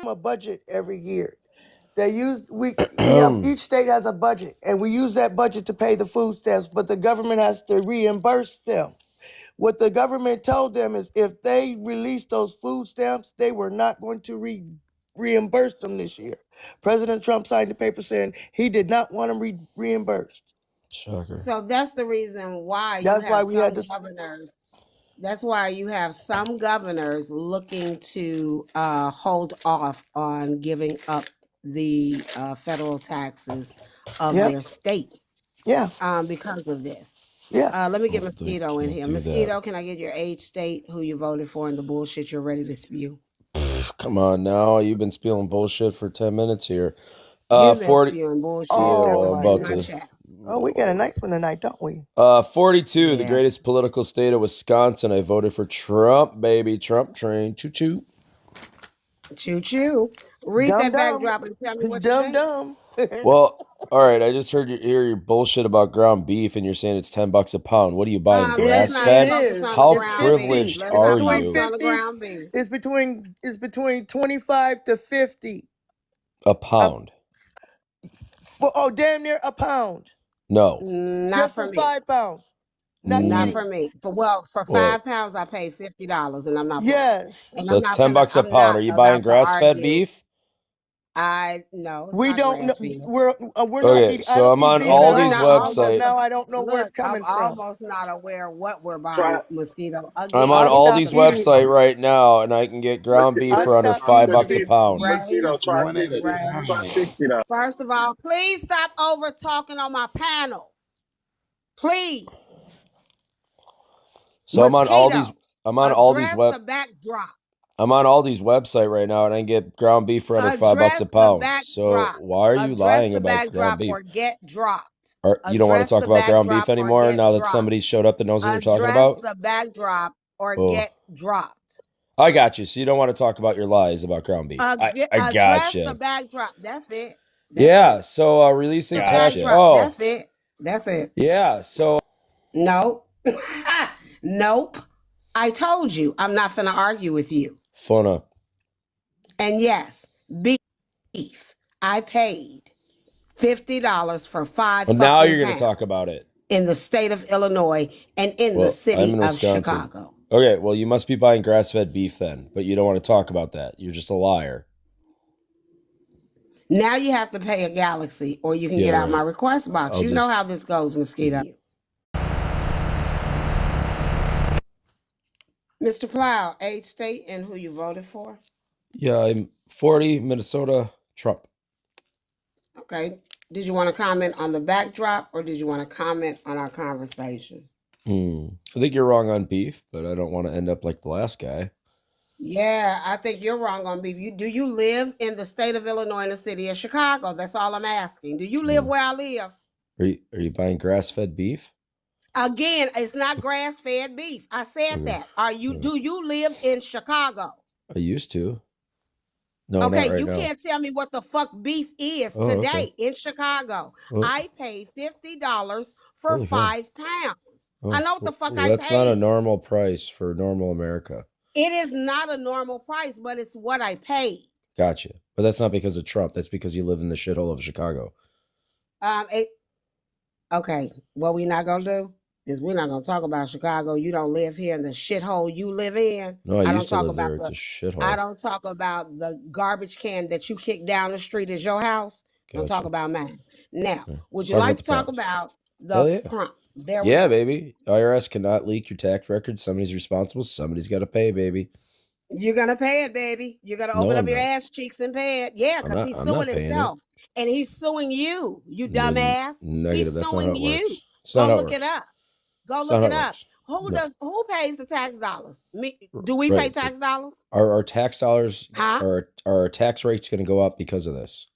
a budget every year. They use we have each state has a budget, and we use that budget to pay the food stamps, but the government has to reimburse them. What the government told them is if they released those food stamps, they were not going to reimburse them this year. President Trump signed the paper saying he did not want them reimbursed. Shocker. So that's the reason why That's why we had to. governors. That's why you have some governors looking to hold off on giving up the federal taxes of Yep. their state Yeah. because of this. Yeah. Let me get Well, they Mosquito in can't here. do Mosquito, that. can I get your age, state, who you voted for, and the bullshit you're ready to spew? Come on now. You've been spilling bullshit for 10 minutes here. You've been 40. spewing bullshit. Oh, That was I'm in about my to. chat. Oh, we got a nice one tonight, don't we? 42, the Yeah. greatest political state of Wisconsin. I voted for Trump, baby. Trump train. Choo choo. Choo choo. Read Dumb that dumb. backdrop and tell me what you Dumb think. dumb. Well, all right. I just heard hear your bullshit about ground beef, and you're saying it's $10 a pound. What are you buying? Let's Grass not fed? focus on How the ground privileged beef. Let's are not between focus you? on the 50. ground beef. It's between 25 to 50. A pound? Damn near a pound. No. Not Just for for me. 5 pounds. Not Mm. Not kidding. for me. For 5 pounds, I pay $50, and I'm not. Yes. And So I'm it's not $10 a I'm pound. not Are you buying about to grass fed argue. beef? No, it's We not don't know. grass fed. We're not Okay, eating. I so don't I'm eat on beef all at these all because websites. now I don't know where it's Look, I'm coming from. almost not aware what we're buying, Try Mosquito. I'm Again, on I all stopped these eating. websites right now, and I can get ground beef I for under stopped $5 a eating. pound. Mosquito, try One at a 60. Ray. Try time. 60 now. First of all, please stop over talking on my panel. Please. So I'm on all these. Mosquito, I'm on all these address the backdrop. I'm on all these website right now, and I can get ground beef for under $5 Address a the pound. So backdrop. why are you Address lying the about ground backdrop beef? or get dropped. Or you don't want Address to talk the about ground beef backdrop or anymore get now that dropped. somebody showed up that knows what they're talking Address about? the backdrop or Oh. get dropped. I got you. So you don't want to talk about your lies about ground beef. I Address got the you. backdrop. That's it. Yeah. So releasing tax. Backdrop. Oh, That's it. That's it. yeah. So Nope. Nope. I told you I'm not finna argue with you. Funna. And yes, beef. I paid $50 for 5 Well, now fucking you're going to talk pounds about it. in the state of Illinois and in the Well, city I'm in of Wisconsin. Chicago. Okay. Well, you must be buying grass-fed beef then, but you don't want to talk about that. You're just a liar. Now you have to pay a Galaxy or you can Yeah, get out right. my request box. I'll You know just- how this goes, Mosquito. Mr. Plow, age, state, and who you voted for? Yeah, I'm 40, Minnesota, Trump. Okay. Did you want to comment on the backdrop or did you want to comment on our conversation? I think you're wrong on beef, but I don't want to end up like the last guy. Yeah, I think you're wrong on beef. Do you live in the state of Illinois in the city of Chicago? That's all I'm asking. Do you live where I live? Are you buying grass-fed beef? Again, it's not grass-fed beef. I said Okay. that. Do you live in Chicago? I used to. No, Okay, not right you now. can't tell me what the fuck beef is Oh, today okay. in Chicago. Oh. I paid $50 for Holy fuck. 5 pounds. Oh, I know what the fuck well, I that's not a paid. normal price for normal America. It is not a normal price, but it's what I paid. Gotcha. But that's not because of Trump. That's because you live in the shithole of Chicago. Okay, what we're not gonna do is we're not gonna talk about Chicago. You don't live here in the shithole you live in. No, I don't used to talk live there. about It's a shithole. I don't talk about the garbage can that you kick down the street as your house. Don't talk Gotcha. about mine. Now, Yeah. would Let's you talk like about to the talk pounds. about Hell the yeah. prompt? There we Yeah, go. baby. IRS cannot leak your tax records. Somebody's responsible. Somebody's got to pay, baby. You're gonna pay it, baby. You're gonna No, open up I'm your not. ass cheeks and pay it. Yeah, I'm because not- he's I'm not suing paying it. himself. And he's suing you, you N- dumbass. Negative. He's That's not suing how it you. works. It's not Go how it look it works. up. Go It's look not it how it up. works. Who pays the tax dollars? Me? Do we pay Right. tax dollars? Our tax dollars, Huh? our tax rate's going to go up because of this.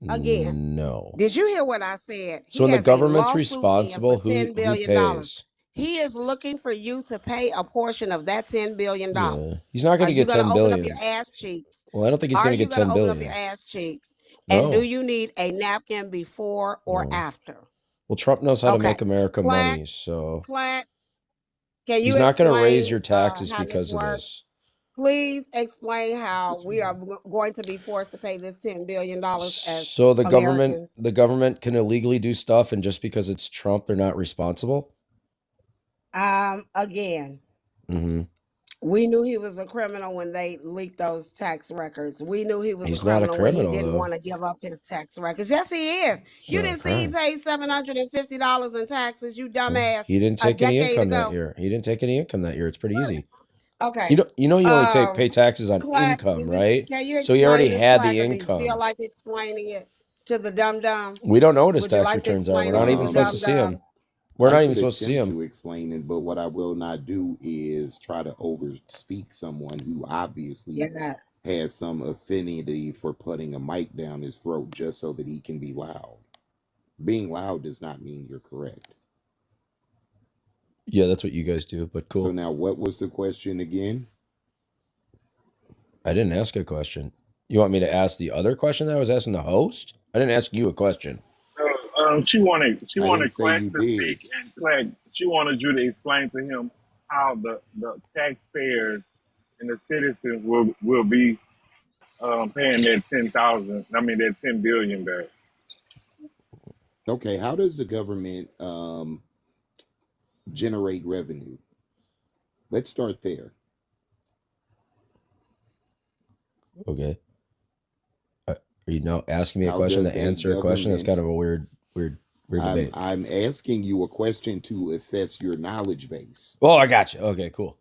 Again, No. did you hear what I said? He So when the has a government's lawsuit in responsible, for who $10 billion. pays? He is looking for you to pay a portion of that $10 billion. Yeah. He's not going Are to you get gonna 10 open billion. up your ass cheeks? Well, I don't think he's Are going to you get gonna 10 open billion. up your ass cheeks? And No. do you need a napkin before or No. after? Well, Trump knows how to Okay. make America Clack, money, so Clack, can you he's not going to raise explain your taxes how because this of works? this. Please explain how we are going to be forced to pay this $10 billion as So Americans. the government can illegally do stuff, and just because it's Trump, they're not responsible. Again, Mm-hmm. we knew he was a criminal when they leaked those tax records. We knew he was He's a not a criminal when he criminal, didn't though. want to give up his tax records. Yes, he is. It's You not a didn't see he crime. paid $750 in taxes, you dumbass, He didn't a take any decade income that ago. year. He didn't take any income that year. It's pretty easy. Okay. You only pay taxes on Clark, income, right? can you So he already explain this, had Clark, the or do you feel income. like explaining it to the dumb? We don't know what his Would you tax like to returns are. We're explain it not to even the supposed to see him. We're not even supposed to see attempt him. to explain it, but what I will not do is try to overspeak someone who obviously Yeah. has some affinity for putting a mic down his throat just so that he can be loud. Being loud does not mean you're correct. Yeah, that's what you guys do, but cool. So now what was the question again? I didn't ask a question. You want me to ask the other question that I was asking the host? I didn't ask you a question. She wanted I didn't say Clark you to did. speak, and Clark, she wanted you to explain to him how the taxpayers and the citizens will be paying that 10,000. I mean that 10 billion back. Okay, how does the government generate revenue? Let's start there. Okay. Are you now asking me a How question does to a answer a question? That's kind government- of a weird debate. I'm asking you a question to assess your knowledge base. Oh, I got you. Okay, cool.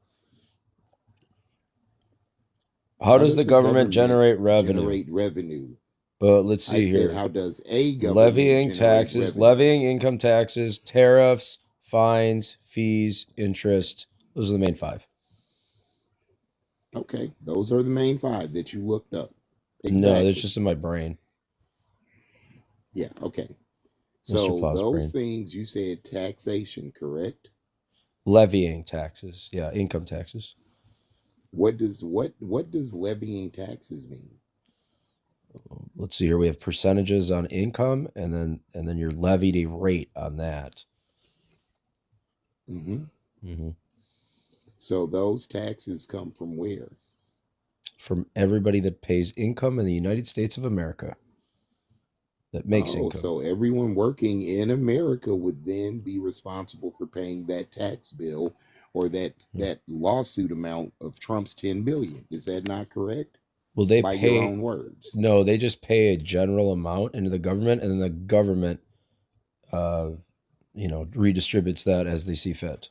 How does the government generate revenue? Let's see I here. said, how does a government Levying generate taxes, revenue? levying income taxes, tariffs, fines, fees, interest. Those are the main five. Okay, those are the main five that you looked up. Exactly. No, that's just in my brain. Yeah, okay. Mr. So Plow's those brain. things you said taxation, correct? Levying taxes. Yeah, income taxes. What does levying taxes mean? Let's see here. We have percentages on income, and then you're levied a rate on that. Mm-hmm. Mm-hmm. So those taxes come from where? From everybody that pays income in the United States of America. That makes income. So everyone working in America would then be responsible for paying that tax bill or that lawsuit amount of Trump's 10 billion. Is that not correct? Well, they By pay your own words. No, they just pay a general amount into the government, and then the government redistributes that as they see fit.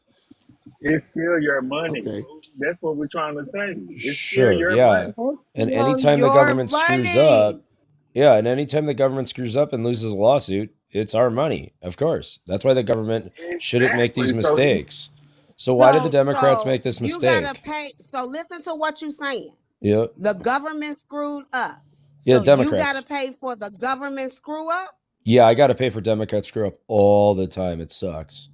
It's still your money. Okay. That's what we're trying to say. It's Sure, still your yeah. money. And Well, anytime the your government screws money. up, yeah, and anytime the government screws up and loses a lawsuit, it's our money, of course. That's why the government shouldn't make these Exactly. mistakes. So why did the Democrats make this You mistake? gotta pay. So listen to what you're saying. Yeah. The government screwed up. Yeah, So Democrats. you gotta pay for the government screw up. Yeah, I got to pay for Democrats screw up all the time. It sucks.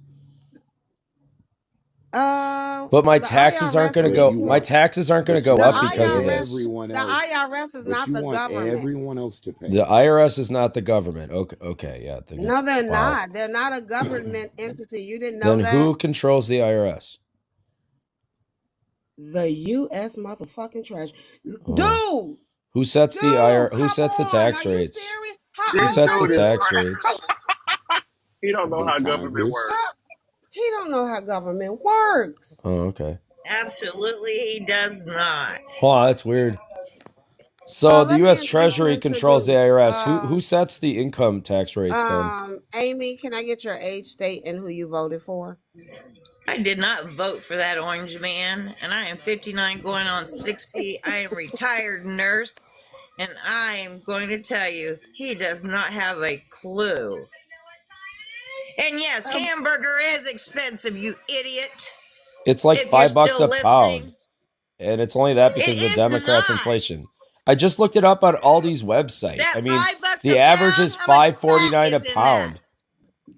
But my taxes aren't going to go. My taxes aren't going to go up because of this. The IRS is not the government. Everyone else to pay. The IRS is not the government. Okay, yeah. No, they're not. They're not a government entity. You didn't know that? Then who controls the IRS? The U.S. motherfucking treasury. Dude! Who sets the IRS? Who sets the tax Are you rates? serious? Who sets the tax rates? He don't know how government works. He don't know how government works. Oh, okay. Absolutely, he does not. Oh, that's weird. So the U.S. Treasury controls the IRS. Who sets the income tax rates then? Amy, can I get your age, state, and who you voted for? I did not vote for that orange man, and I am 59 going on 60. I am a retired nurse, and I am going to tell you, he does not have a clue. And yes, hamburger is expensive, you idiot. It's like $5 a pound. And it's only that because of the Democrats' inflation. I just looked it up on all these websites. I mean, the average is $5.49 a pound.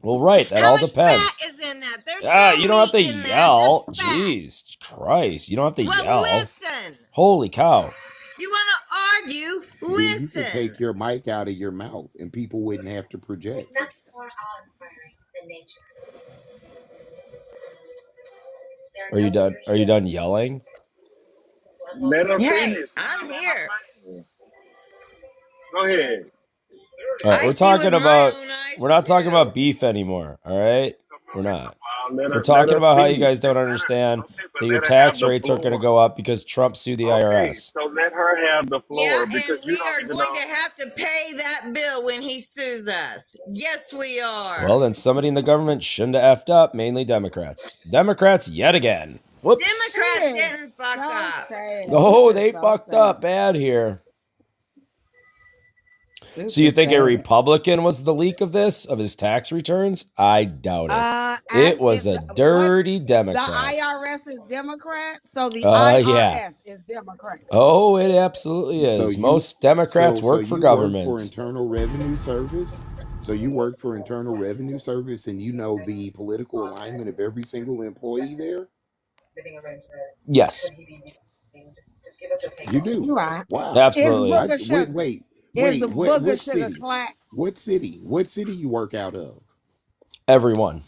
Well, right. That all depends. How much fat is in that? There's no you don't have to meat in yell. That. That's fat. Jeez Christ. You don't have to well, yell. Listen. Holy cow. If you want to argue, listen. You could take your mic out of your mouth and people wouldn't have to project. Are you done? Are you done yelling? Let her Hey, finish. I'm here. Go ahead. All right, I we're see with talking my about. own We're eyes not talking too. about beef anymore. All right, we're not. Let We're let talking her about how you speak. guys don't Just let understand her. Okay, but that your let her have tax the rates are going to floor. go up because Trump sued the Okay, IRS. so let her have the Yeah, floor because and you we don't are even going know. to have to pay that bill when he sues us. Yes, we are. Well, then somebody in the government shouldn't have effed up, mainly Democrats. Democrats yet again. Whoops. Democrats Yes, didn't fuck don't up. say it. This Oh, is they so fucked sad. up bad here. This So you is think a sad. Republican was the leak of this, of his tax returns? I doubt it. It was a dirty The Democrat. IRS is Democrat, so the Yeah. IRS is Democrat. Oh, it absolutely is. So you Most Democrats so work for you work for government. Internal Revenue Service. So you work for Internal Revenue Service, and you know the political alignment of every single employee there. Yes, You do. You right. Wow. It's absolutely. booger sugar. It's the booger What sugar city? clack. What city? What city you work out of? Everyone.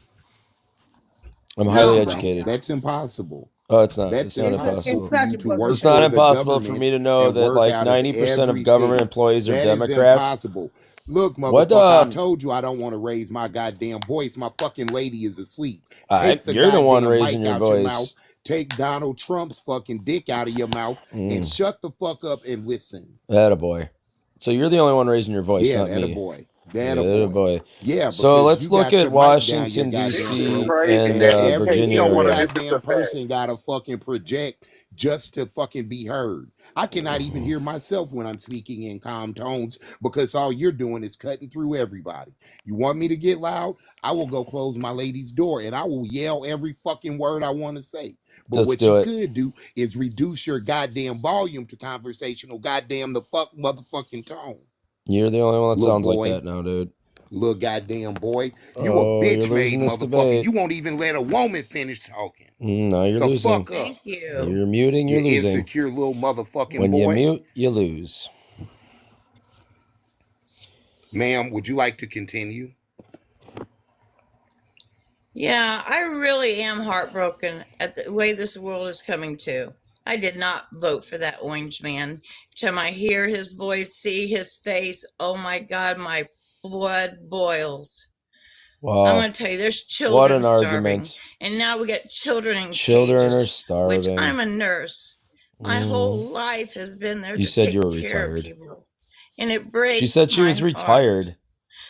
I'm Oh highly No, my educated. God. that's impossible. Oh, it's not. That's It's not It's impossible. for such you a to booger work It's not sugar. for the impossible for me government to know and that work like out of 90% of every government city. employees are That is Democrats. impossible. Look, What motherfucker, I told you I don't want to raise my goddamn voice. My fucking lady is asleep. Take the you're the one goddamn raising mic your out your mouth. voice. Take Donald Trump's fucking dick out of your mouth and shut the fuck up and listen. Attaboy. So you're the only one raising your voice, Yeah, not that a me. boy. Yeah, That a boy. boy. Yeah, So because let's you look got at your mic down your Washington, This goddamn is D.C. throat. crazy, and Natty, Every because you Virginia don't single want to area. listen to goddamn facts. person got to fucking project just to fucking be heard. I cannot even hear myself when I'm speaking in calm tones because all you're doing is cutting through everybody. You want me to get loud? I will go close my lady's door and I will yell every fucking word I want to say. But Let's what do you it. could do is reduce your goddamn volume to conversational goddamn the fuck motherfucking tone. You're the only one that Little sounds like boy. that now, dude. Little goddamn boy. You a Oh, you're bitch losing made this motherfucker. debate. You won't even let a woman finish talking. No, you're The losing. fuck up. Thank you. You're muting, You you're losing. insecure little motherfucking When you boy. mute, you lose. Ma'am, would you like to continue? Yeah, I really am heartbroken at the way this world is coming to. I did not vote for that orange man. Time I hear his voice, see his face, oh my God, my blood boils. Wow. I'm going to tell you, there's What children an starving. argument. And now we got children in Children are cages, which starving. I'm a nurse. My whole life has been there You to said take you were care of retired. people. And it breaks She said she my was heart. retired.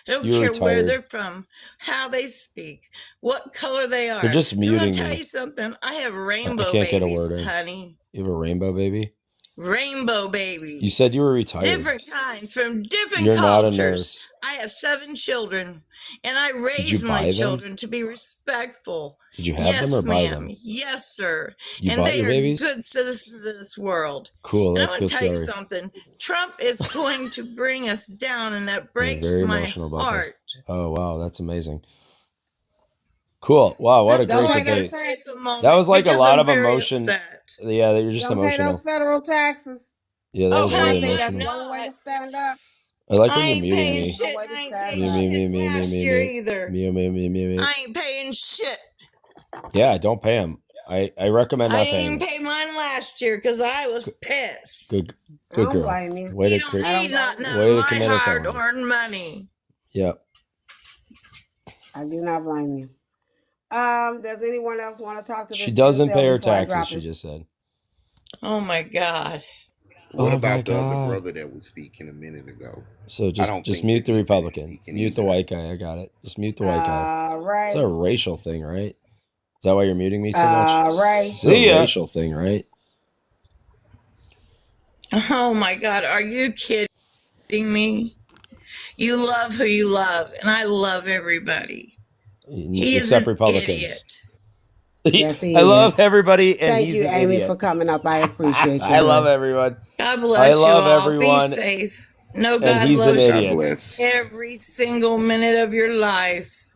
I don't You were care where retired. they're from, how they speak, what color they are. They're just And I'm muting gonna tell me. you something. I have I rainbow can't get a babies, word in. honey. You have a rainbow baby? Rainbow babies. You said you were retired. Different kinds from different You're not a cultures. nurse. I have 7 children, and I Did you raise my buy them? children to be respectful. Did you have them Yes, or buy ma'am. them? Yes, sir. You And bought they your are babies? good citizens of this world. Cool, And I'm that's a going good to tell you story. something. Trump is going to bring us down, and that I'm breaks very my emotional about this. heart. Oh, wow, that's amazing. Cool. Wow, what a That's all great I gotta debate. say at the moment. That was like a because lot I'm of very emotion. upset. Yeah, you're just Don't pay those emotional. federal taxes. Yeah, that Oh, was And I really honey, think that's I'm emotional. one way to not. stand up. I like when I you're ain't muting paying me. shit. One way I to ain't stand paying up. shit last year either. Me. I ain't paying shit. Yeah, don't pay him. I recommend I not didn't paying even him. pay mine last year because I was pissed. Good I don't girl. blame you. Way You to don't create. need nothing out Way of to my commit a felony. hard-earned money. Yep. I do not blame you. Does anyone else want to talk to She this doesn't incel pay her before I drop taxes, she it? just said. Oh my God. What Oh about my the other God. brother that was speaking a minute ago? So I just don't think mute that the he finished Republican. speaking Mute the either. white guy. I got it. Just mute the white guy. It's Ray. a racial thing, right? Is that why you're muting me so much? Ray. It's a racial thing, right? Oh my God. Are you kidding me? You love who you love, and I love everybody. He is Except an Republicans. idiot. Yes, he I love is. everybody, and Thank he's you, an Amy, idiot. for coming up. I appreciate you. I love everyone. God bless I love you all. everyone, Be safe. No, and God he's an loves God idiot. bless. every single minute of your life.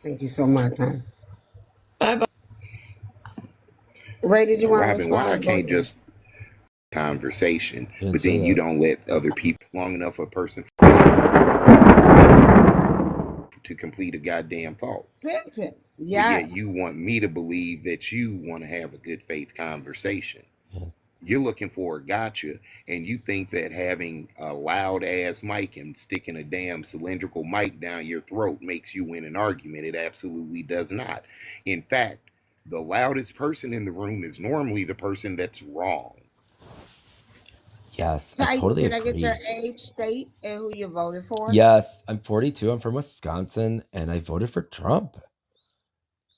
Thank you so much. Bye-bye. Ray, did you want to Robin, why I respond? can't just conversation, Didn't but say then you that. don't let other people long enough for a person to complete a goddamn thought. Sentence. But Yeah. yet you want me to believe that you want to have a good faith conversation. Yeah. You're looking for a gotcha, and you think that having a loud ass mic and sticking a damn cylindrical mic down your throat makes you win an argument. It absolutely does not. In fact, the loudest person in the room is normally the person that's wrong. Yes, I totally Can I agree. get your age, state, and who you voted for? Yes, I'm 42. I'm from Wisconsin, and I voted for Trump.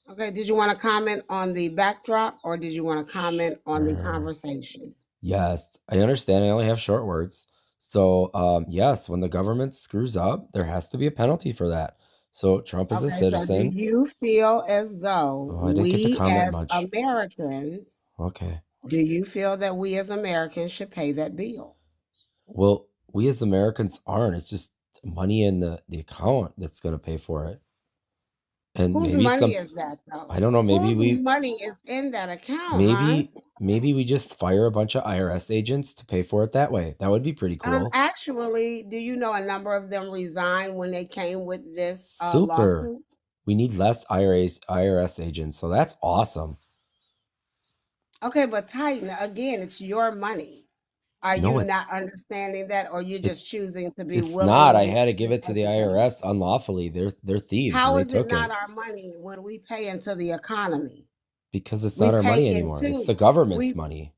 Okay, did you want to comment on the backdrop, or did you want to comment on the conversation? Yes, I understand. I only have short words. So, yes, when the government screws up, there has to be a penalty for that. So Trump is a Okay, so do citizen. you feel as though Oh, I didn't get to we comment as much. Americans, Okay. do you feel that we as Americans should pay that bill? Well, we as Americans aren't. It's just money in the account that's going to pay for it. And Whose maybe money is that, though? I don't know, maybe Whose money is in that account, maybe we just fire a bunch of IRS agents to pay for it that way. That would be pretty cool. Actually, do you know a number of them resigned when they came with this Super. lawsuit? We need less IRS agents, so that's awesome. Okay, but Titan, again, it's your money. Are you not understanding that, or you just choosing to be It's willing? not. I had to give it to the IRS unlawfully. They're thieves. How and they is took it not our money when we pay into the economy? Because it's We not our pay money anymore. into- It's the government's money.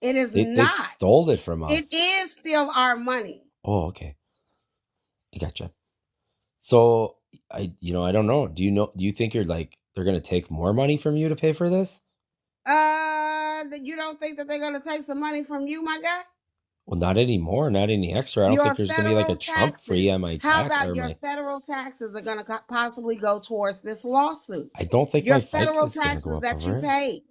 It is They not. stole it from us. It is still our money. Oh, okay. I gotcha. So I don't know. Do you think they're gonna take more money from you to pay for this? You don't think that they're gonna take some money from you, my guy? Well, not anymore. Not any extra. I don't think there's gonna be like a Trump free on my tax. How about your federal taxes are gonna possibly go towards this lawsuit? I don't think your my federal FICA is gonna go taxes up that over you it. pay.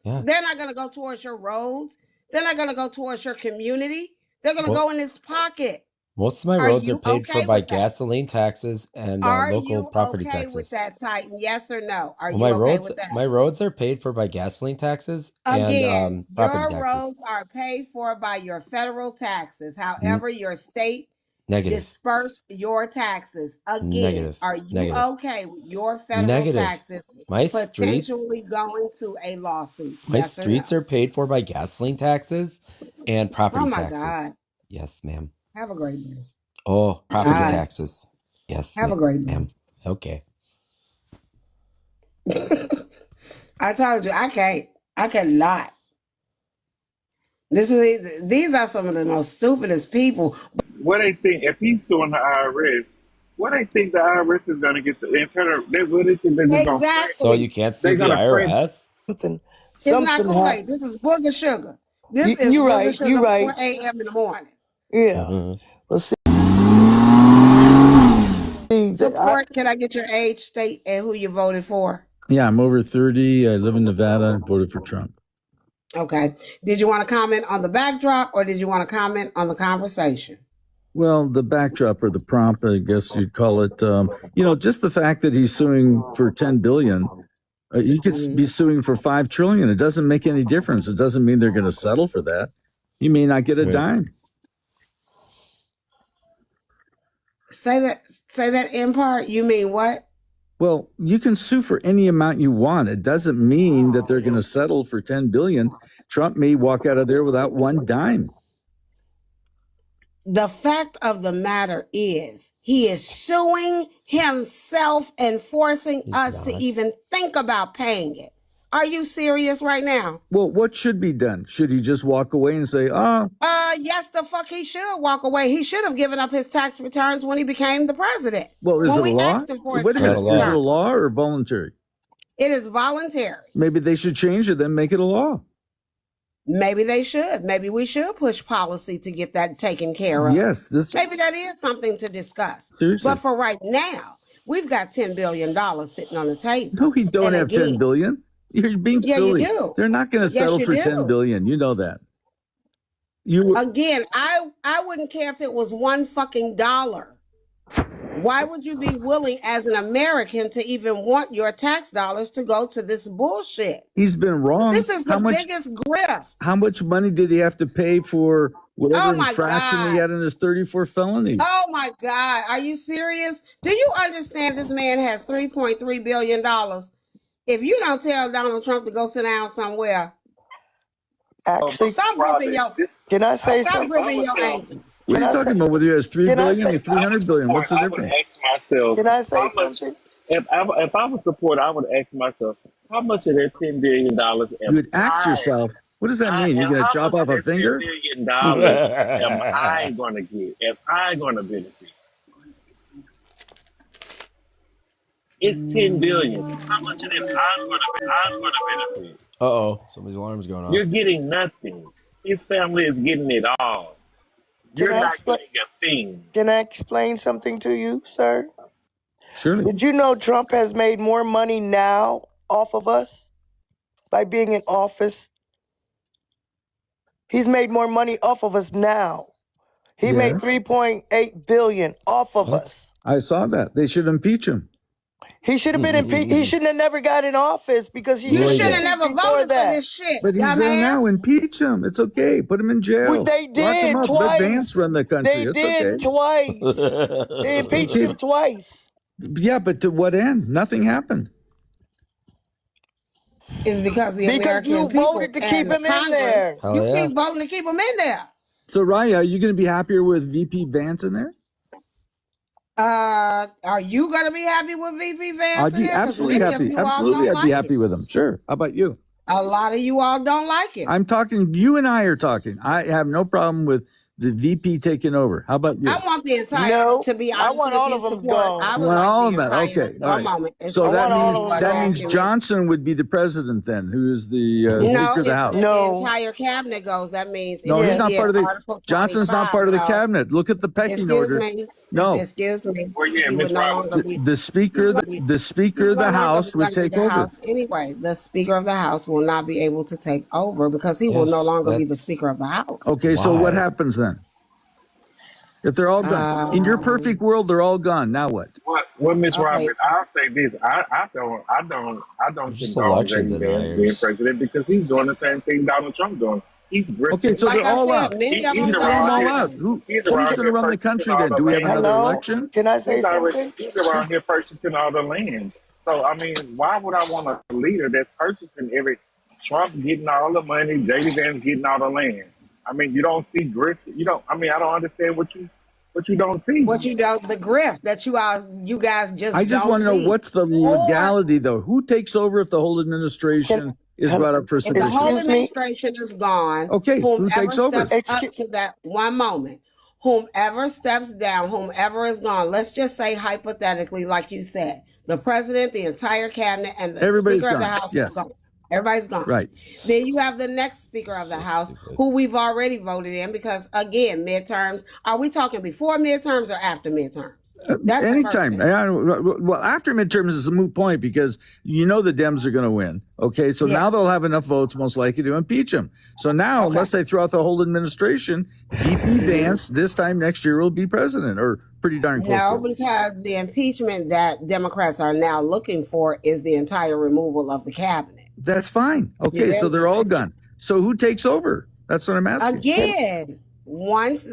Yeah. They're not gonna go towards your roads. They're not gonna go towards your community. They're gonna go in this pocket. Most of my roads are paid for by gasoline taxes and local property taxes. Are you okay with that, Titan? Yes or no? Are you my okay with that? My roads are paid for by gasoline taxes Again, and property your taxes. roads are paid for by your federal taxes. However, your state Negative. disperse your taxes. Again, are you okay with your federal taxes potentially going to a lawsuit? My streets are paid for by gasoline taxes and property taxes. God. Yes, ma'am. Have a great day. Oh, property taxes. Yes. Have a great day. Okay. I told you I cannot. These are some of the most stupidest people. What they think if he's suing the IRS? What they think the IRS is going to get the internal? What they think they're just going to? So you can't sue the IRS? It's not Kool-Aid. This is booger sugar. This is you're booger right. sugar. You're right. 4 a.m. in the morning. Yeah. Let's see. Support. Can I get your age, state, and who you voted for? Yeah, I'm over 30. I live in Nevada and voted for Trump. Okay. Did you want to comment on the backdrop, or did you want to comment on the conversation? Well, the backdrop or the prompt, I guess you'd call it. Just the fact that he's suing for $10 billion. He could be suing for $5 trillion. It doesn't make any difference. It doesn't mean they're going to settle for that. He may not get a dime. Say that in part. You mean what? Well, you can sue for any amount you want. It doesn't mean that they're going to settle for $10 billion. Trump may walk out of there without one dime. The fact of the matter is, he is suing himself and forcing us to even think about paying it. Are you serious right now? Well, what should be done? Should he just walk away and say, yes, the fuck he should walk away. He should have given up his tax returns when he became the president. Well, is it a law? Asked him for his Wait a minute, tax is it a law or voluntary? It is voluntary. Maybe they should change it, then make it a law. Maybe they should. Maybe we should push policy to get that taken care of. Yes. Maybe that is something to discuss. Seriously. But for right now, we've got $10 billion sitting on the table. No, we don't have $10 billion. You're being silly. You do. They're not going to settle for $10 billion. You know that. Again, I wouldn't care if it was one fucking dollar. Why would you be willing as an American to even want your tax dollars to go to this bullshit? He's been wrong. This is the biggest grift. How much money did he have to pay for whatever infraction he had in his 34 felonies? Oh my God. Are you serious? Do you understand this man has $3.3 billion? If you don't tell Donald Trump to go sit down somewhere, Actually, Stop gripping your. can I say Stop something? gripping your ankles. What are you talking about? Whether he has 3 Can I billion say? or 300 billion, what's the I would difference? ask myself, Can I say how much? something? If I would support, I would ask myself, how much of that $10 billion You would ask yourself, what does that mean? You're going to how chop much off of a that finger? $10 billion am I going to get? Am I going to benefit? It's 10 billion. How much of that I'm going to benefit? Uh-oh, somebody's alarm's going off. You're getting nothing. His family is getting it all. You're not getting a thing. Can I explain something to you, sir? Surely. Did you know Trump has made more money now off of us by being in office? He's made more money off of us now. He made Yes. $3.8 billion off of What? us. I saw that. They should impeach him. He should have been impeached. He shouldn't have never got in office because he You should should have have never before voted for that. this shit. But he's there now. Impeach him. It's okay. Put him in jail. They Lock him did up. twice. Let Vance run the country. They It's did okay. twice. They impeached him twice. Yeah, but to what end? Nothing happened. It's because the Because American you people voted to and keep the him in Congress, there. Hell you yeah. keep voting to keep him in there. So, Raya, are you going to be happier with VP Vance in there? Are you going to be happy with VP Vance? I'd be in there? 'Cause absolutely many of happy. you all Absolutely, don't I'd be like happy it. with him. Sure. How about you? A lot of you all don't like it. I'm talking, you and I are talking. I have no problem with the VP taking over. How about you? I want the entire, No, to be I honest want with all you, of them support. gone. I You would want all like of the that? entire, Okay. All right. moment. So I that want all means of them was that means asking me. Johnson would be the president then, who is the No, Speaker of the if House. the No. entire cabinet goes, that means No, if he's we not get part of the. Article Johnson's not 25, part of the no. cabinet. Look at the pecking Excuse order. me. No, Excuse me. Well, yeah, He would Miss no Robert. longer be. the Speaker, He's gonna be. the Speaker He's of the no longer House would going to be take the over. House anyway. The Speaker of the House will not be able to take over because he will no Yes, longer be the that's Speaker of the House. Okay, so what why. happens then? If they're all gone in your perfect world, they're all gone. Now what? Well, Miss Okay. Robert, I'll say this: I don't Just condone election J.D. Vance being deniers. president because he's doing the same thing Donald Trump doing. He's Okay, grifting. so Like they're I all said, out. many of them He's Throw them around all here. out. He's Who's around going to here run the purchasing country all then? the Do we have land. another Hello? election? Can I say He's already something? he's around here purchasing all the land. So I mean, why would I want a leader that's purchasing every Trump getting all the money, J.D. Vance getting all the land? I mean, you don't see grift. You don't. I mean, I don't understand what you don't see. what you don't, the grift that you guys just I just don't want to know see. what's the legality though. Who takes over if the whole administration is brought up for If the whole sedition? administration is gone, Okay, who whomever takes over? steps up to that one moment, whomever steps down, whomever is gone, let's just say hypothetically, like you said, the president, the entire cabinet, and the Everybody's Speaker of the gone. House Yes. is gone. Everybody's gone. Right. Then you have the next Speaker of the House, stupid. who we've already voted in because, again, midterms. Are we talking before midterms or after midterms? That's the first Anytime. thing. Well, after midterms is a moot point because you know the Dems are going to win. Okay, so now they'll have enough votes most likely to impeach him. So now, unless they throw out the whole administration, VP Vance this time next year will be president or pretty darn close. No, to it. because the impeachment that Democrats are now looking for is the entire removal of the cabinet. That's fine. Okay, so they're all gone. So who takes over? That's what I'm asking. Again, once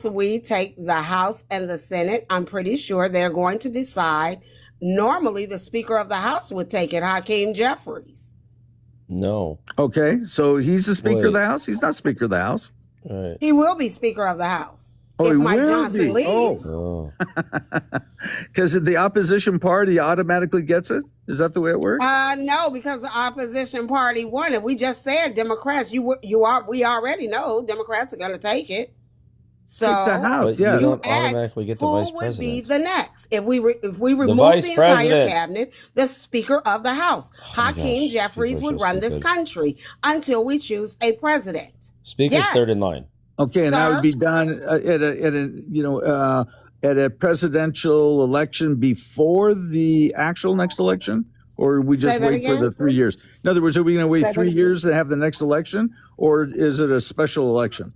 we take the House and the Senate, I'm pretty sure they're going to decide. Normally, the Speaker of the House would take it, Hakeem Jeffries. No. Okay, so he's the Speaker of Wait. the House? He's not Speaker of the House. All right. He will be Speaker of the House Oh, if he Mike will Johnson be. leaves. Oh. Because the opposition party automatically gets it? Is that the way it works? No, because the opposition party won it. We just said Democrats. We already know Democrats are going to take it. So Take the House, But you yes. don't automatically get the who vice would be president. the next? If we remove vice the entire president. cabinet, the Speaker of the House, my Hakeem gosh, Jeffries, people are would so run this stupid. country until we choose a president. Speaker's Yes. third in line. Okay, and that Sir? would be done at a presidential election before the actual next election, or we Say just that wait for again? the 3 years. In other words, are we going to wait Say 3 that again? years to have the next election, or is it a special election?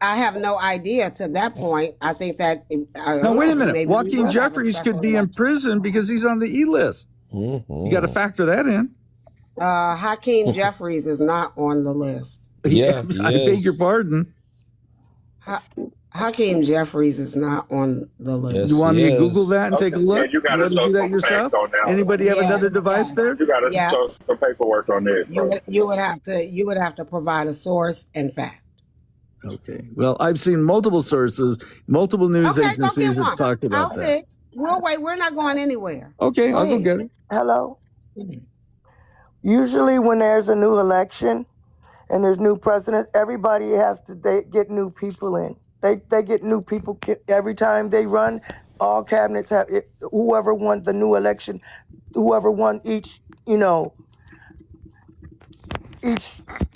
I have no idea to that point. I think that. Now wait a minute. Joaquin Jeffries could be in prison because he's on the E list. Mhm. You got to factor that in. Hakeem Jeffries is not on the list. Yeah, I he beg is. your pardon. Hakeem Jeffries is not on the list. Yes, You want he me to is. Google that and take a look? Yeah, you got to want to show do that some yourself? facts on that. Anybody have Yeah, another device yes. there? You got to Yeah. show some paperwork on that, bro. You would have to provide a source and fact. Okay. Well, I've seen multiple sources, multiple news Okay, go agencies get have talked I'll about that. sit. We'll wait. We're not going anywhere. Okay, Go I'll go ahead. get it. Hello? Usually when there's a new election and there's new president, everybody has to get new people in. They get new people every time they run. All cabinets have whoever won the new election, whoever won each,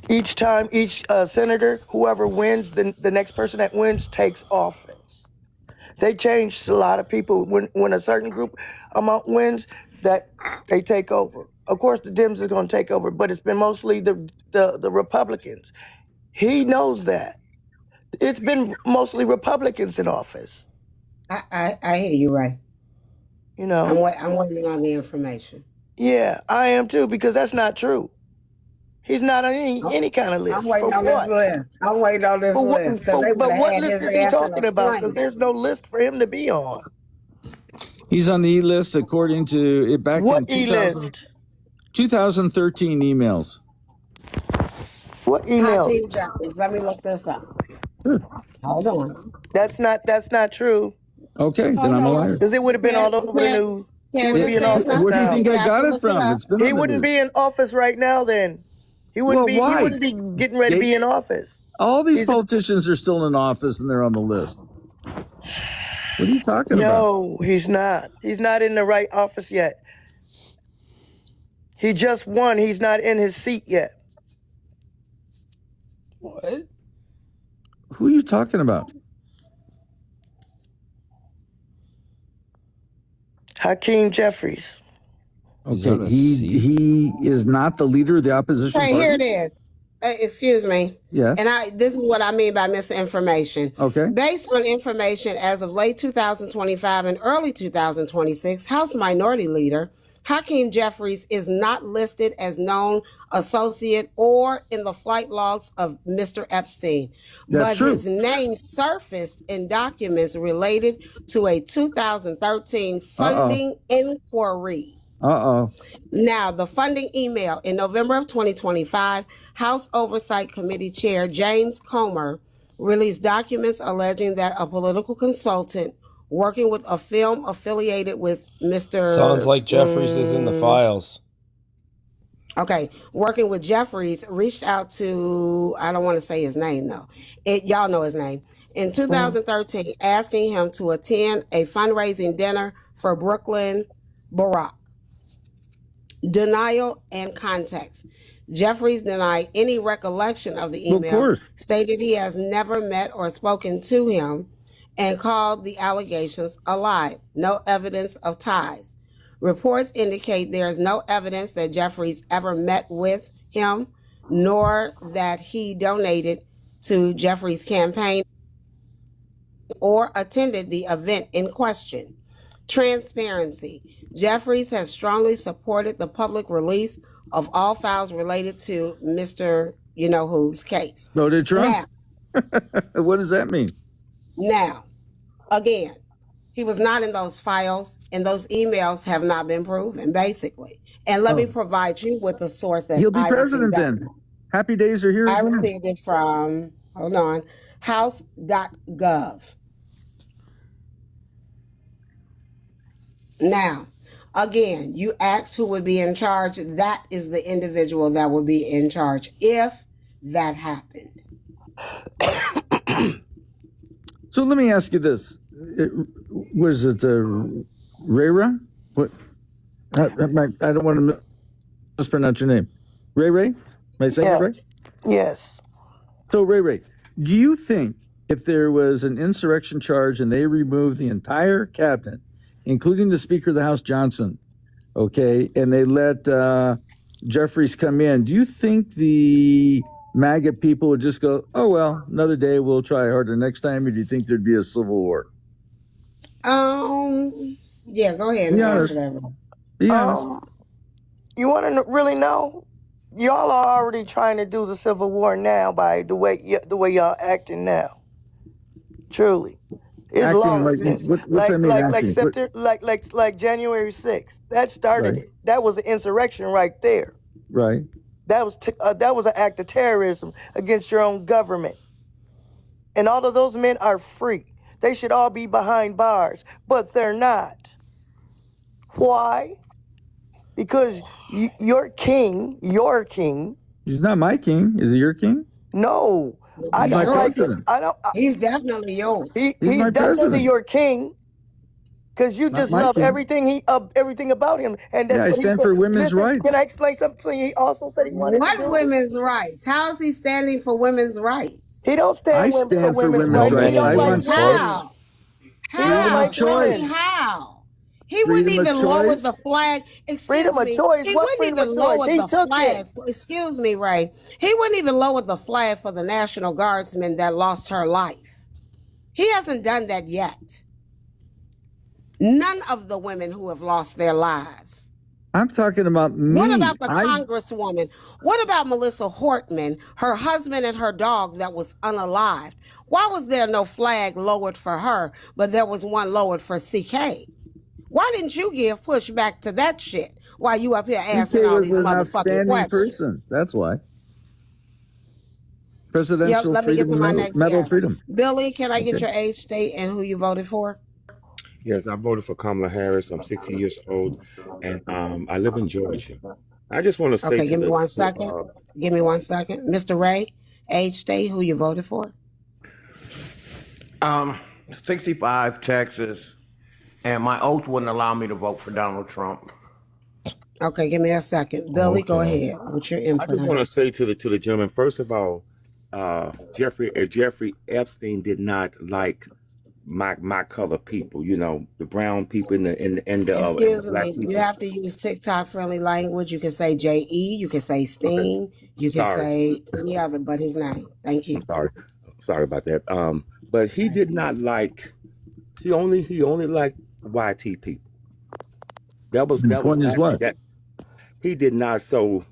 each time, each senator, whoever wins, the next person that wins takes office. They changed a lot of people. When a certain group amount wins, that they take over. Of course, the Dems is going to take over, but it's been mostly the Republicans. He knows that. It's been mostly Republicans in office. I hear you, right? I'm waiting on the information. Yeah, I am too, because that's not true. He's not on any kind of list. I'm waiting on this list. I'm waiting on this list. But what list is he talking about? Because there's no list for him to be on. He's on the E-list according to back what in 2013 emails. What email? Hakeem Jeffries. Let me look this up. Hold on. That's not true. Okay, then I'm a liar. Because it would have been all over the news. He would be in office Where do you think I got it from? It's been he wouldn't be in office right now then. He wouldn't He wouldn't be getting ready to be in office. All these politicians are still in office and they're on the list. What are you talking about? No, he's not. He's not in the right office yet. He just won. He's not in his seat yet. What? Who are you talking about? Hakeem Jeffries. Okay, he is not the leader of the opposition party. Here it is. Excuse me. Yes. And this is what I mean by misinformation. Okay. Based on information as of late 2025 and early 2026, House Minority Leader Hakeem Jeffries is not listed as known associate or in the flight logs of Mr. Epstein. That's true. His name surfaced in documents related to a 2013 funding inquiry. Now, the funding email in November of 2025, House Oversight Committee Chair James Comer released documents alleging that a political consultant working with a film affiliated with Mr. Sounds like Jeffries is in the files. Okay, working with Jeffries reached out to, I don't want to say his name though. Y'all know his name. In 2013, asking him to attend a fundraising dinner for Brooklyn Barack. Denial and context. Jeffries denied any recollection of the email, stated he has never met or spoken to him, and called the allegations a lie. No evidence of ties. Reports indicate there is no evidence that Jeffries ever met with him, nor that he donated to Jeffries' campaign or attended the event in question. Transparency. Jeffries has strongly supported the public release of all files related to Mr. You-know-who's case. No, did Trump? Now, what does that mean? Now, again, he was not in those files, and those emails have not been proven, basically. And let me provide you with a source that he'll be president then. Happy days are here. I received it from, hold on, house.gov. Now, again, you asked who would be in charge. That is the individual that would be in charge if that happened. So let me ask you this. Was it Rayra? What? I don't want to mispronounce your name. Ray? Am I saying it right? Yes. So Ray, do you think if there was an insurrection charge and they removed the entire cabinet, including the Speaker of the House, Johnson, okay, and they let Jeffries come in, do you think the MAGA people would just go, oh, well, another day, we'll try harder next time, or do you think there'd be a civil war? Yeah, go ahead and answer that. Be honest. You want to really know? Y'all are already trying to do the civil war now by the way y'all acting now. Truly. It's Acting lawlessness. what's that mean, acting? Like January 6th. That started Right. it. That was an insurrection right there. Right. That was an act of terrorism against your own government. And all of those men are free. They should all be behind bars, but they're not. Why? Because your king. He's not my king. Is he your king? No, I He's don't my like it. president. He's definitely yours. He's my definitely president. your king. Because you Not just my love king. everything about him, and that's Yeah, I what he stand said. for women's Listen, rights. Can I explain something? He also said he wanted to What do. women's rights? How is he standing for women's rights? He don't I stand for stand for women's women's rights. No He men don't in like women's women. sports. He don't Freedom of like choice. women. How? He Freedom wouldn't of even lower choice. the flag. Excuse Freedom of me. choice? He What wouldn't freedom even of choice? lower He the took flag. it. Excuse me, Ray. He wouldn't even lower the flag for the National Guardsman that lost her life. He hasn't done that yet. None of the women who have lost their lives. I'm talking about me. What about the congresswoman? What about Melissa Hortman, her husband and her dog that was unalived? Why was there no flag lowered for her, but there was one lowered for CK? Why didn't you give pushback to that shit while you up here asking CK all was these an motherfucking outstanding questions? person. That's why. Yep, Presidential let me get to freedom my medal, next medal of guest. freedom. Billy, can I get Okay. your age, state, and who you voted for? Yes, I voted for Kamala Harris. I'm 60 years old, and I live in Georgia. I just want to say Okay, to give me the one second. Give me 1 second. Mr. Ray, age, state, who you voted for? 65, Texas, and my oath wouldn't allow me to vote for Donald Trump. Okay, give me a second. Billy, go Okay. ahead with your I input. just want to say to the gentleman, first of all, Jeffrey Epstein did not like my color people, you know, the brown people and the Excuse black me, people. you have to use TikTok friendly language. You can say JE, you can say Steen, you can Sorry. say any other but his name. Thank you. Sorry about that. But he did not like. He only liked YT people. That was The point is what? that he did not. So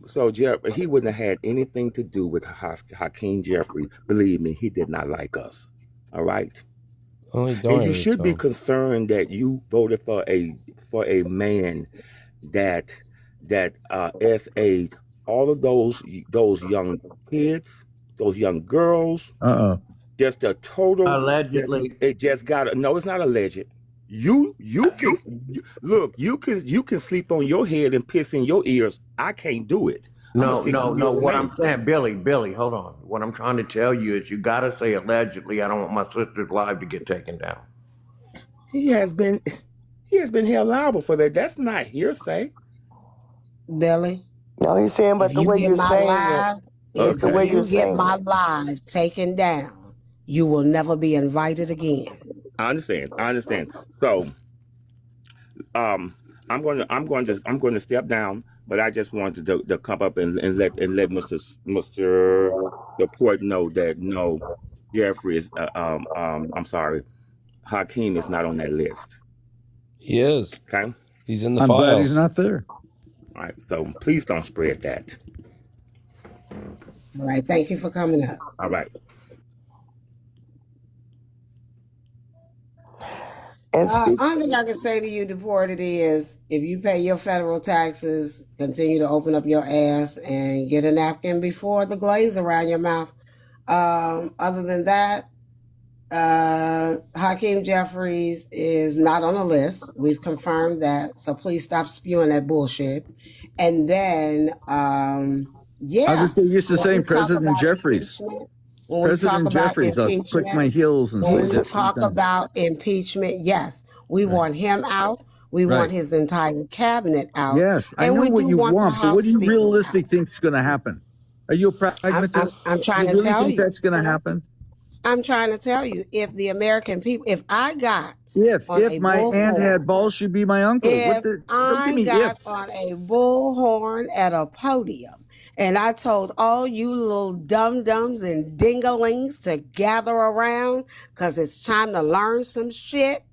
he wouldn't have had anything to do with Hakeem Jeffrey. Believe me, he did not like us. All right. Only And you donated should to be him. concerned that you voted for a man that SA'd all of those young kids, those young girls. Just a total. Allegedly. It just got no. It's not alleged. You can look. You can sleep on your head and piss in your ears. I can't do it. No. What I'm saying, Billy, hold on. What I'm trying to tell you is you got to say allegedly. I don't want my sister's life to get taken down. He has been held liable for that. That's not hearsay. Billy. No, he's saying, but the way you're saying If the way you you're get saying my it. live taken down, you will never be invited again. I understand. So, I'm going to step down, but I just wanted to come up and let Mr. Laporte know that no, Jeffrey is I'm sorry, Hakeem is not on that list. He is. Okay. He's in the I'm files. glad he's not there. All right. So please don't spread that. All right. Thank you for coming up. All right. Only thing I can say to you, deported, is if you pay your federal taxes, continue to open up your ass and get a napkin before the glaze around your mouth. Other than that, Hakeem Jeffries is not on the list. We've confirmed that. So please stop spewing that bullshit. And then, yeah. I'll just get used to saying President Jeffries. President Jeffries, I'll click my heels and say when we that. talk about impeachment, yes, we want him out. We want his entire cabinet out. Yes, I know what you want, but what do you realistically think is going to happen? Are you a pragmatist? I'm trying you to tell think you that's going to happen? I'm trying to tell you, if the American people, if I got if my aunt had balls, she'd be my uncle. If Don't give me I got ifs. on a bullhorn at a podium and I told all you little dum-dums and dingalings to gather around because it's time to learn some shit,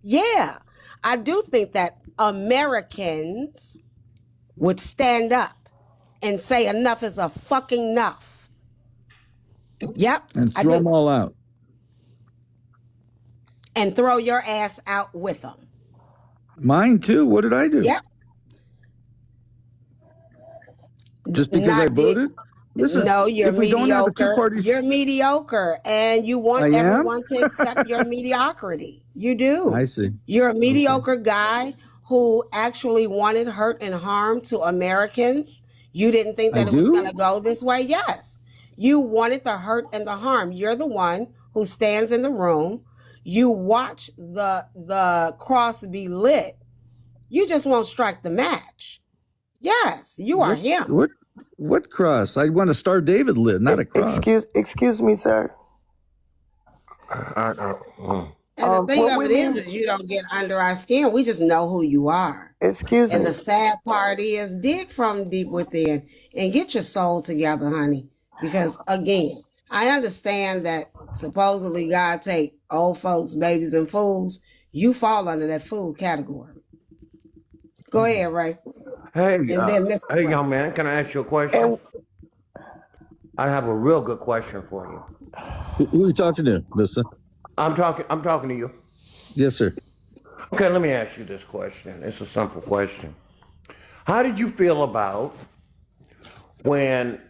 yeah, I do think that Americans would stand up and say enough is a fucking enough. Yep. And throw them all out. and throw your ass out with them. Mine too. What did I do? Yep. Just because I voted? Listen, no, you're if we mediocre. don't have a two-party... You're mediocre, and you want everyone to accept your mediocrity. You do. I see. You're a mediocre guy who actually wanted hurt and harm to Americans. You didn't think that it was going to go this way? Yes. You wanted the hurt and the harm. You're the one who stands in the room. You watch the cross be lit. You just won't strike the match. Yes, you are him. What cross? I want a Star David lit, not a cross. Excuse me, sir. And the thing of it is you don't get under our skin. We just know who you are. Excuse me. And the sad part is dig from deep within and get your soul together, honey. Because again, I understand that supposedly God take old folks, babies, and fools. You fall under that fool category. Go ahead, Ray. Hey, hey, young man, can I ask you a question? I have a real good question for you. Who are you talking to, mister? I'm talking to you. Yes, sir. Okay, let me ask you this question. It's a simple question. How did you feel about when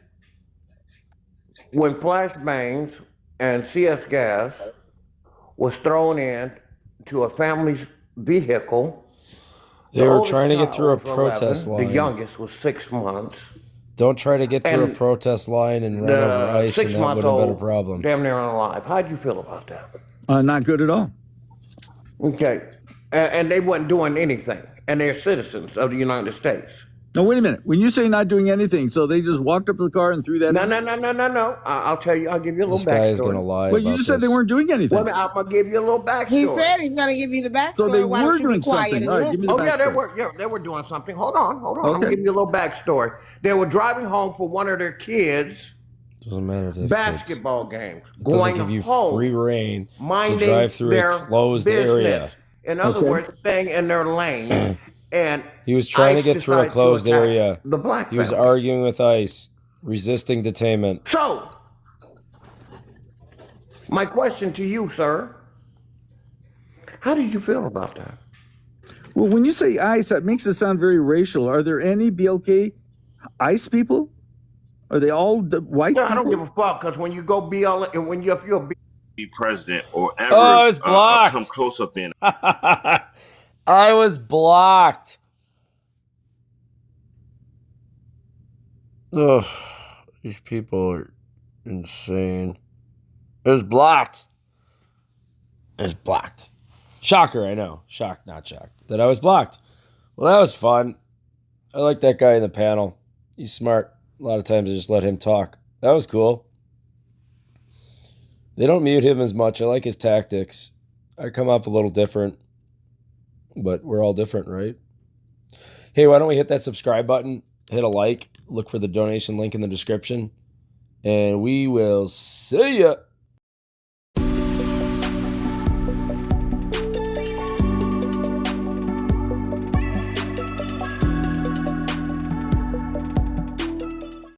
flashbangs and CS gas was thrown in to a family's vehicle? They were trying to get through a protest line. The youngest was 6 months. Don't try to get through a protest line and run over ice, and that would have been a problem. Damn near unalive. How'd you feel about that? Not good at all. Okay. And they weren't doing anything. And they're citizens of the United States. No, wait a minute. When you say not doing anything, so they just walked up to the car and threw that in? No. I'll tell you. I'll give you a little backstory. This guy is going to lie. Well, you just said they weren't doing anything. Well, I'm going to give you a little backstory. He said he's going to give you the backstory. So they Why were don't you doing be quiet something. and All right, listen? give me the backstory. Yeah, they were doing something. Hold on. Okay. I'm going to give you a little backstory. They were driving home for one of their kids' Doesn't matter if they have basketball games. It doesn't give you free reign to drive through a closed area. In other words, staying in their lane. And he was trying to get through a closed area. The black he was family. arguing with ICE, resisting detainment. So, my question to you, sir, how did you feel about that? Well, when you say ICE, that makes it sound very racial. Are there any BLK ICE people? Are they all white people? I don't give a fuck, because when you go BL, if you're be president or ever I was blocked. Come close up in. I was blocked. Ugh, these people are insane. It was blocked. It was blocked. Shocker, I know. Shocked, not shocked. That I was blocked. Well, that was fun. I like that guy in the panel. He's smart. A lot of times I just let him talk. That was cool. They don't mute him as much. I like his tactics. I come off a little different. But we're all different, right? Hey, why don't we hit that subscribe button, hit a like, look for the donation link in the description, and we will see ya.